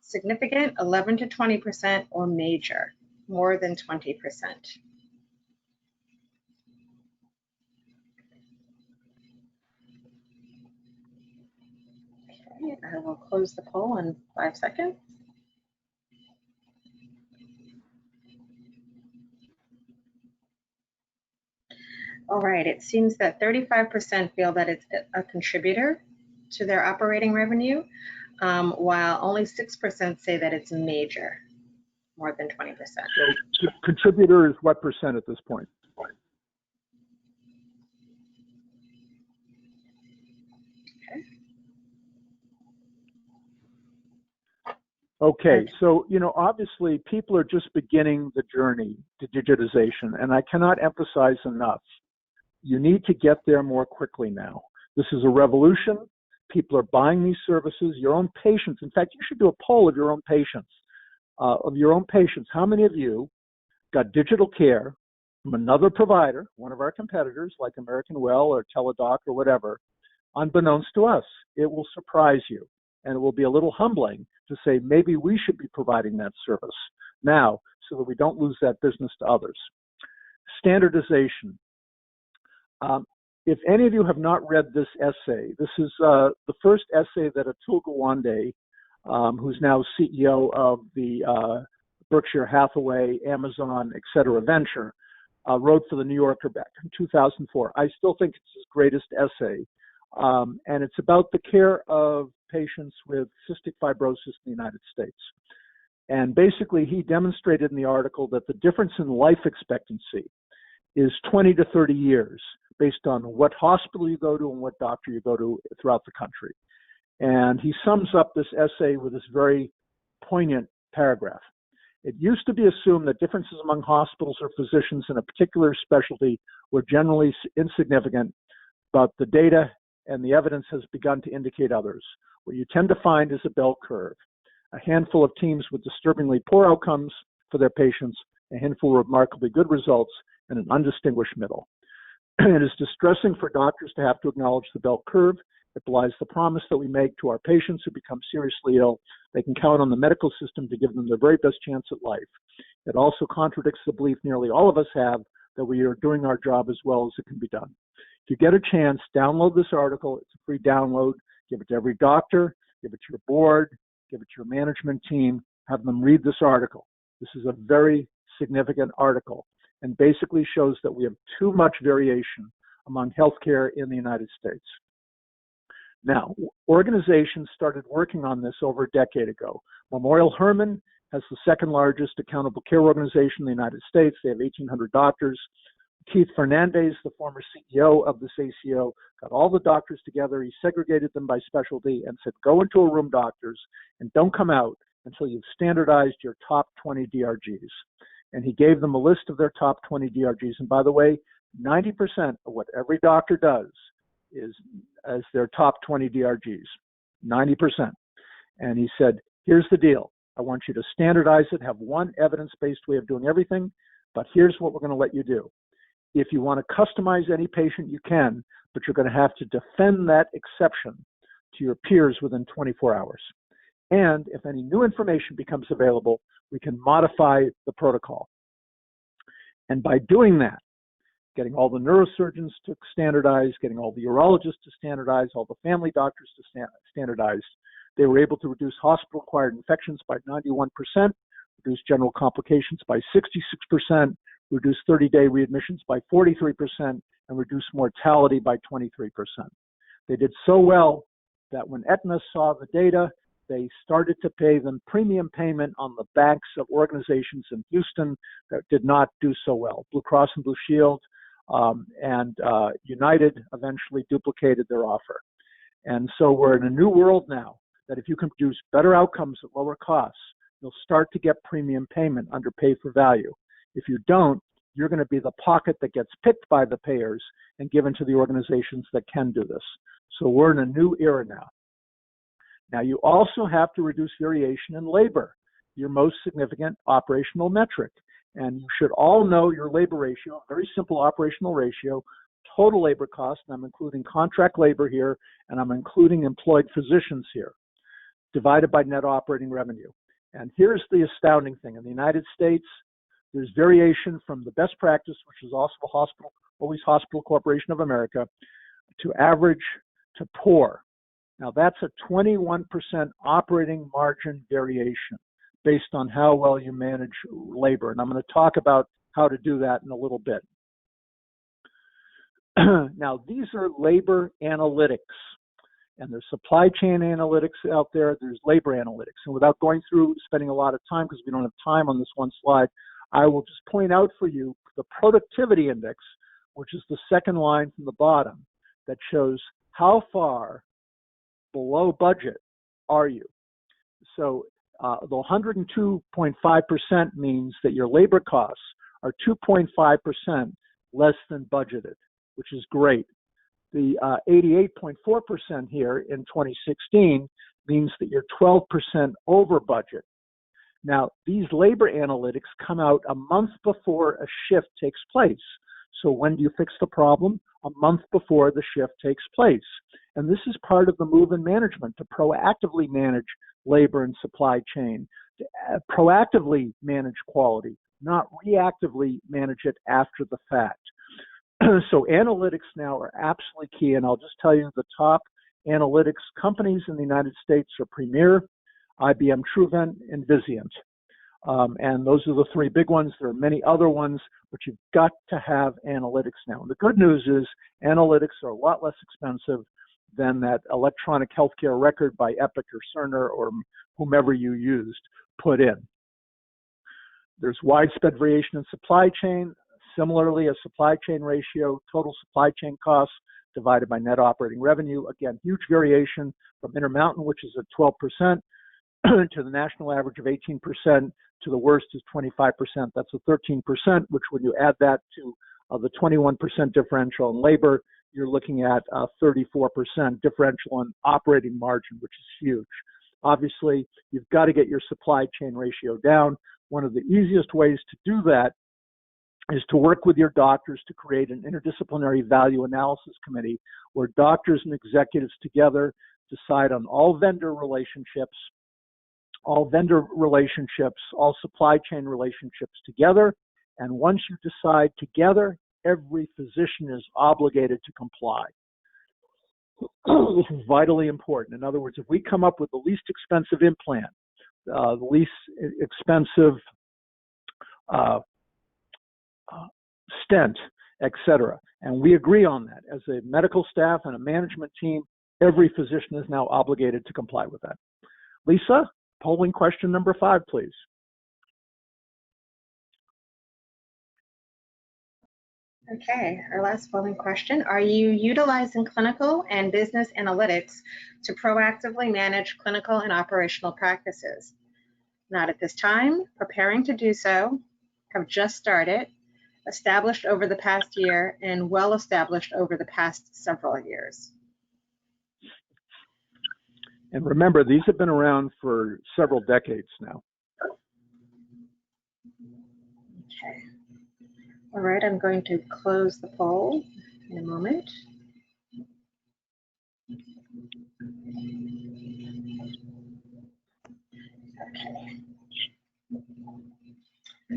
significant, 11 to 20%, or major, more than 20%. Okay, I will close the poll in 5 seconds. All right, it seems that 35% feel that it's a contributor to their operating revenue, while only 6% say that it's major, more than 20%. So contributor is what percent at this point? Okay, so, obviously people are just beginning the journey to digitization, and I cannot emphasize enough, you need to get there more quickly now. This is a revolution. People are buying these services. Your own patients, in fact, you should do a poll of your own patients. How many of you got digital care from another provider, one of our competitors like American Well or Teladoc or whatever, unbeknownst to us? It will surprise you, and it will be a little humbling to say maybe we should be providing that service now so that we don't lose that business to others. Standardization. If any of you have not read this essay, this is the first essay that Atul Gawande, who's now CEO of the Berkshire Hathaway, Amazon, et cetera, venture, wrote for the New Yorker back in 2004. I still think it's his greatest essay. And it's about the care of patients with cystic fibrosis in the United States. And basically, he demonstrated in the article that the difference in life expectancy is 20 to 30 years based on what hospital you go to and what doctor you go to throughout the country. And he sums up this essay with this very poignant paragraph. It used to be assumed that differences among hospitals or physicians in a particular specialty were generally insignificant, but the data and the evidence has begun to indicate others. What you tend to find is a bell curve. A handful of teams with disturbingly poor outcomes for their patients, a handful of remarkably good results, and an undistinguished middle. It is distressing for doctors to have to acknowledge the bell curve, It belies the promise that we make to our patients who become seriously ill. They can count on the medical system to give them their very best chance at life. It also contradicts the belief nearly all of us have that we are doing our job as well as it can be done. If you get a chance, download this article. It's a free download. Give it to every doctor, give it to your board, give it to your management team, have them read this article. This is a very significant article and basically shows that we have too much variation among healthcare in the United States. Now, organizations started working on this over a decade ago. Memorial Hermann has the second largest accountable care organization in the United States. They have 1,800 doctors. Keith Fernandez, the former CEO of this ACO, got all the doctors together. He segregated them by specialty and said, go into a room, doctors, and don't come out until you've standardized your top 20 DRGs. And he gave them a list of their top 20 DRGs. And by the way, 90% of what every doctor does is as their top 20 DRGs, 90%. And he said, here's the deal. I want you to standardize it, have one evidence-based way of doing everything, but here's what we're going to let you do. If you want to customize any patient, you can, but you're going to have to defend that exception to your peers within 24 hours. And if any new information becomes available, we can modify the protocol. And by doing that, getting all the neurosurgeons to standardize, getting all the urologists to standardize, all the family doctors to standardize, they were able to reduce hospital-acquired infections by 91%, reduce general complications by 66%, reduce 30-day readmissions by 43%, and reduce mortality by 23%. They did so well that when Aetna saw the data, they started to pay them premium payment on the backs of organizations in Houston that did not do so well. Blue Cross and Blue Shield and United eventually duplicated their offer. And so we're in a new world now that if you can produce better outcomes at lower costs, you'll start to get premium payment under pay for value. If you don't, you're going to be the pocket that gets picked by the payers and given to the organizations that can do this. So we're in a new era now. Now, you also have to reduce variation in labor, your most significant operational metric. And you should all know your labor ratio, a very simple operational ratio, total labor cost, and I'm including contract labor here, and I'm including employed physicians here, divided by net operating revenue. And here's the astounding thing. In the United States, there's variation from the best practice, which is also always Hospital Corporation of America, to average to poor. Now, that's a 21% operating margin variation based on how well you manage labor. And I'm going to talk about how to do that in a little bit. Now, these are labor analytics. And there's supply chain analytics out there. There's labor analytics. And without going through, spending a lot of time, because we don't have time on this one slide, I will just point out for you the productivity index, which is the second line from the bottom, that shows how far below budget are you. So the 102.5% means that your labor costs are 2.5% less than budgeted, which is great. The 88.4% here in 2016 means that you're 12% over budget. Now, these labor analytics come out a month before a shift takes place. So when do you fix the problem? A month before the shift takes place. And this is part of the move in management to proactively manage labor and supply chain, to proactively manage quality, not reactively manage it after the fact. So analytics now are absolutely key. And I'll just tell you the top analytics companies in the United States are Premier, IBM Truvent, and Vizient. And those are the three big ones. There are many other ones, but you've got to have analytics now. And the good news is analytics are a lot less expensive than that electronic healthcare record by Epic or Cerner or whomever you used put in. There's widespread variation in supply chain. Similarly, a supply chain ratio, total supply chain costs divided by net operating revenue. Again, huge variation from Intermountain, which is at 12%, to the national average of 18%, to the worst is 25%. That's a 13%, which when you add that to the 21% differential in labor, you're looking at a 34% differential in operating margin, which is huge. Obviously, you've got to get your supply chain ratio down. One of the easiest ways to do that is to work with your doctors to create an interdisciplinary value analysis committee where doctors and executives together decide on all vendor relationships, all supply chain relationships together. And once you decide together, every physician is obligated to comply. This is vitally important. In other words, if we come up with the least expensive implant, the least expensive stent, etc., and we agree on that as a medical staff and a management team, every physician is now obligated to comply with that. Lisa, polling question number 5, please. Okay, our last polling question. Are you utilizing clinical and business analytics to proactively manage clinical and operational practices? Not at this time, preparing to do so, have just started, established over the past year, and well established over the past several years. And remember, these have been around for several decades now. Okay. All right, I'm going to close the poll in a moment. Okay.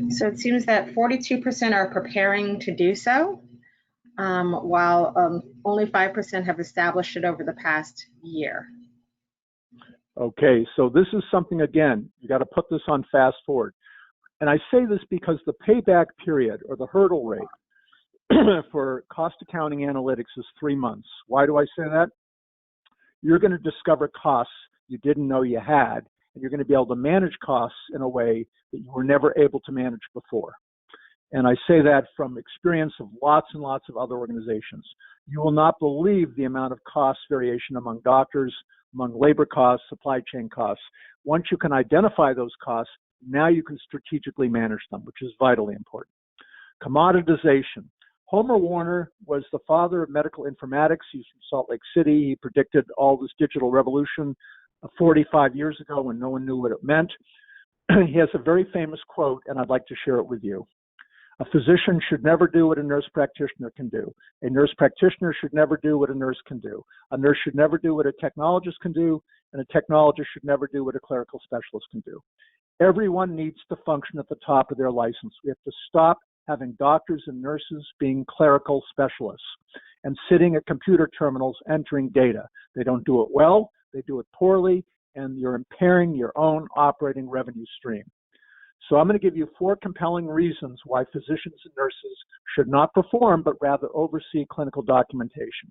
So it seems that 42% are preparing to do so, while only 5% have established it over the past year. Okay, so this is something, again, you got to put this on fast forward. And I say this because the payback period or the hurdle rate for cost accounting analytics is 3 months. Why do I say that? You're going to discover costs you didn't know you had, and you're going to be able to manage costs in a way that you were never able to manage before. And I say that from experience of lots and lots of other organizations. You will not believe the amount of cost variation among doctors, among labor costs, supply chain costs. Once you can identify those costs, now you can strategically manage them, which is vitally important. Commoditization. Homer Warner was the father of medical informatics. He's from Salt Lake City. He predicted all this digital revolution 45 years ago when no one knew what it meant. He has a very famous quote, and I'd like to share it with you. A physician should never do what a nurse practitioner can do. A nurse practitioner should never do what a nurse can do. A nurse should never do what a technologist can do, and a technologist should never do what a clerical specialist can do. Everyone needs to function at the top of their license. We have to stop having doctors and nurses being clerical specialists and sitting at computer terminals entering data. They don't do it well, they do it poorly, and you're impairing your own operating revenue stream. So I'm going to give you 4 compelling reasons why physicians and nurses should not perform, but rather oversee clinical documentation.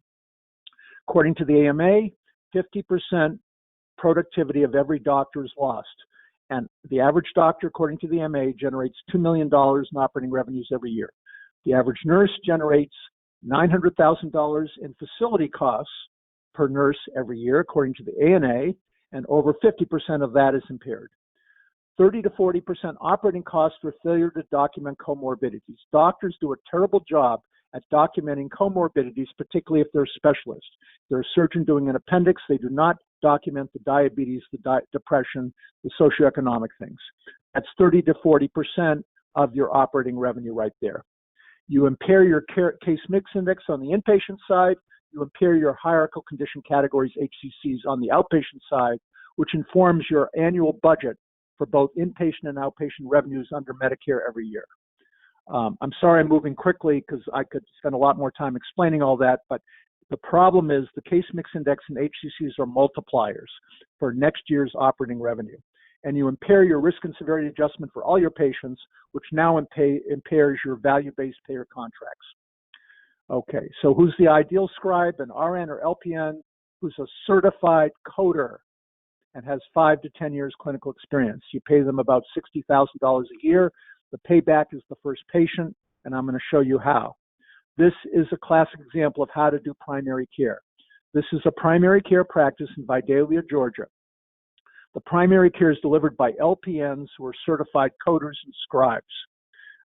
According to the AMA, 50% productivity of every doctor is lost. And the average doctor, according to the AMA, generates $2 million in operating revenues every year. The average nurse generates $900,000 in facility costs per nurse every year, according to the ANA, and over 50% of that is impaired. 30 to 40% operating costs for failure to document comorbidities. Doctors do a terrible job at documenting comorbidities, particularly if they're specialists. If they're a surgeon doing an appendix, they do not document the diabetes, the depression, the socioeconomic things. That's 30 to 40% of your operating revenue right there. You impair your case mix index on the inpatient side. You impair your hierarchical condition categories, HCCs, on the outpatient side, which informs your annual budget for both inpatient and outpatient revenues under Medicare every year. I'm sorry I'm moving quickly because I could spend a lot more time explaining all that, but the problem is the case mix index and HCCs are multipliers for next year's operating revenue. And you impair your risk and severity adjustment for all your patients, which now impairs your value-based payer contracts. Okay, so who's the ideal scribe? An RN or LPN who's a certified coder and has 5 to 10 years clinical experience. You pay them about $60,000 a year. The payback is the first patient, and I'm going to show you how. This is a classic example of how to do primary care. This is a primary care practice in Vidalia, Georgia. The primary care is delivered by LPNs who are certified coders and scribes.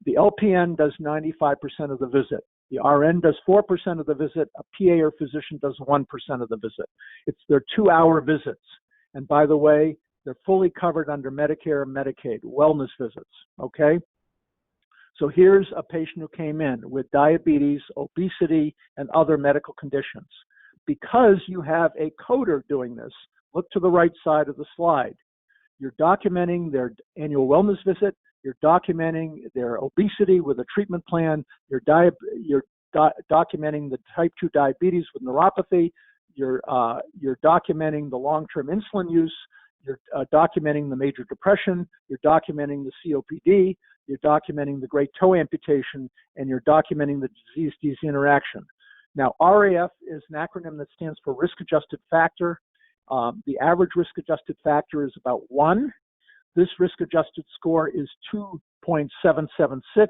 The LPN does 95% of the visit. The RN does 4% of the visit. A PA or physician does 1% of the visit. It's their 2-hour visits. And by the way, they're fully covered under Medicare and Medicaid, wellness visits, okay? So here's a patient who came in with diabetes, obesity, and other medical conditions. Because you have a coder doing this, look to the right side of the slide. You're documenting their annual wellness visit. You're documenting their obesity with a treatment plan. You're documenting the type 2 diabetes with neuropathy. You're documenting the long-term insulin use. You're documenting the major depression. You're documenting the COPD. You're documenting the great toe amputation, and you're documenting the disease-disease interaction. Now, RAF is an acronym that stands for risk-adjusted factor. The average risk-adjusted factor is about 1. This risk-adjusted score is 2.776,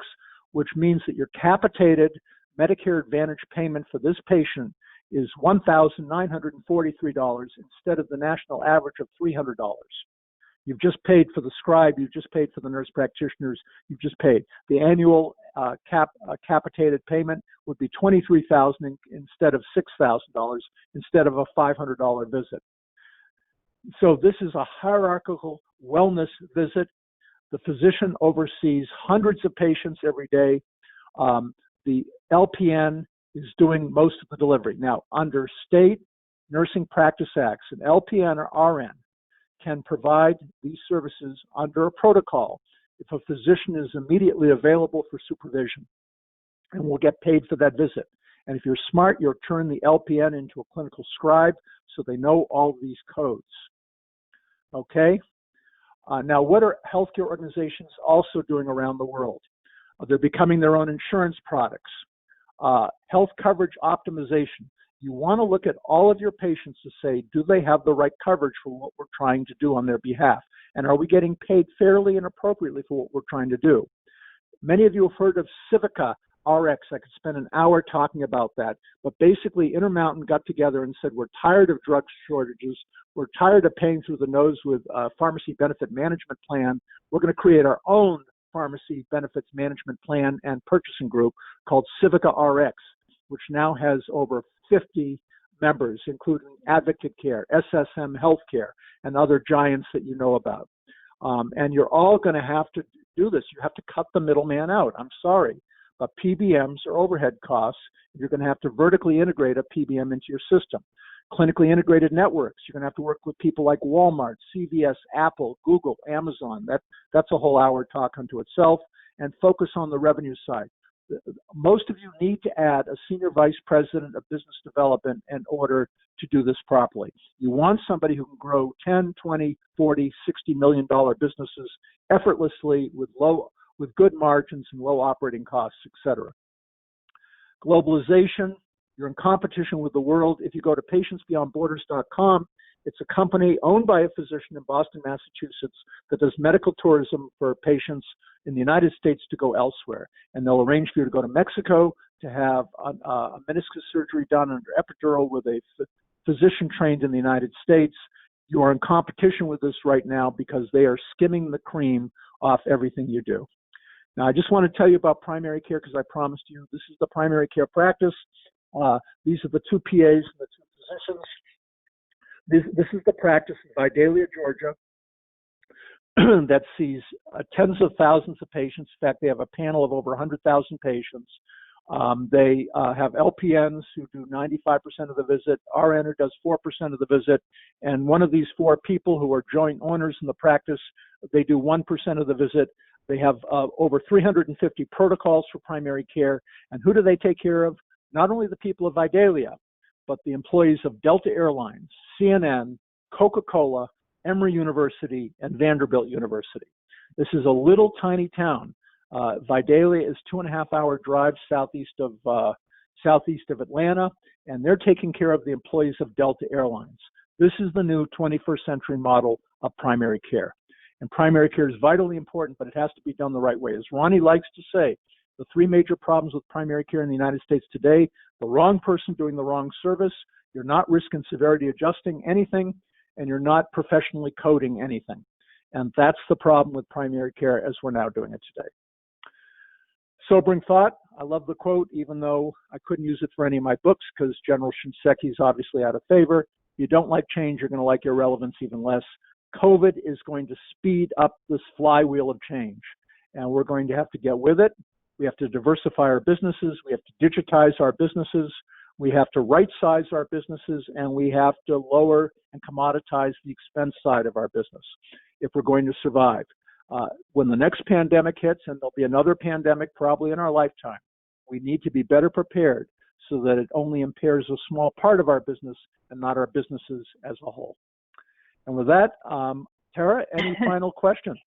which means that your capitated Medicare Advantage payment for this patient is $1,943 instead of the national average of $300. You've just paid for the scribe, you've just paid for the nurse practitioners, you've just paid. The annual capitated payment would be $23,000 instead of $6,000 instead of a $500 visit. So this is a hierarchical wellness visit. The physician oversees hundreds of patients every day. The LPN is doing most of the delivery. Now, under state nursing practice acts, an LPN or RN can provide these services under a protocol if a physician is immediately available for supervision and will get paid for that visit. And if you're smart, you'll turn the LPN into a clinical scribe so they know all these codes. Okay? Now, what are healthcare organizations also doing around the world? They're becoming their own insurance products. Health coverage optimization. You want to look at all of your patients to say, do they have the right coverage for what we're trying to do on their behalf? And are we getting paid fairly and appropriately for what we're trying to do? Many of you have heard of Civica RX. I could spend an hour talking about that. But basically, Intermountain got together and said, we're tired of drug shortages. We're tired of paying through the nose with a pharmacy benefit management plan. We're going to create our own pharmacy benefits management plan and purchasing group called Civica RX, which now has over 50 members, including Advocate Care, SSM Healthcare, and other giants that you know about. And you're all going to have to do this. You have to cut the middleman out. I'm sorry, but PBMs are overhead costs. You're going to have to vertically integrate a PBM into your system. Clinically integrated networks. You're going to have to work with people like Walmart, CVS, Apple, Google, Amazon. That's a whole hour talk unto itself. And focus on the revenue side. Most of you need to add a senior vice president of business development in order to do this properly. You want somebody who can grow 10, 20, 40, $60 million businesses effortlessly with good margins and low operating costs, etc. Globalization. You're in competition with the world. If you go to patientsbeyondborders.com, it's a company owned by a physician in Boston, Massachusetts, that does medical tourism for patients in the United States to go elsewhere. And they'll arrange for you to go to Mexico to have a meniscus surgery done under epidural with a physician trained in the United States. You are in competition with this right now because they are skimming the cream off everything you do. Now, I just want to tell you about primary care because I promised you this is the primary care practice. These are the 2 PAs and the 2 physicians. This is the practice in Vidalia, Georgia, that sees tens of thousands of patients. In fact, they have a panel of over 100,000 patients. They have LPNs who do 95% of the visit, RN who does 4% of the visit, and one of these 4 people who are joint owners in the practice, they do 1% of the visit. They have over 350 protocols for primary care, and who do they take care of? Not only the people of Vidalia, but the employees of Delta Airlines, CNN, Coca-Cola, Emory University, and Vanderbilt University. This is a little tiny town. Vidalia is 2.5-hour drive southeast of Atlanta, and they're taking care of the employees of Delta Airlines. This is the new 21st century model of primary care. And primary care is vitally important, but it has to be done the right way. As Ronnie likes to say, the 3 major problems with primary care in the United States today: the wrong person doing the wrong service, you're not risk and severity adjusting anything, and you're not professionally coding anything. And that's the problem with primary care as we're now doing it today. Sobering thought. I love the quote, even though I couldn't use it for any of my books because General Shinseki is obviously out of favor. If you don't like change, you're going to like irrelevance even less. COVID is going to speed up this flywheel of change, and we're going to have to get with it. We have to diversify our businesses. We have to digitize our businesses. We have to right-size our businesses, and we have to lower and commoditize the expense side of our business if we're going to survive. When the next pandemic hits, and there'll be another pandemic probably in our lifetime, we need to be better prepared so that it only impairs a small part of our business and not our businesses as a whole. And with that, Tara, any final questions?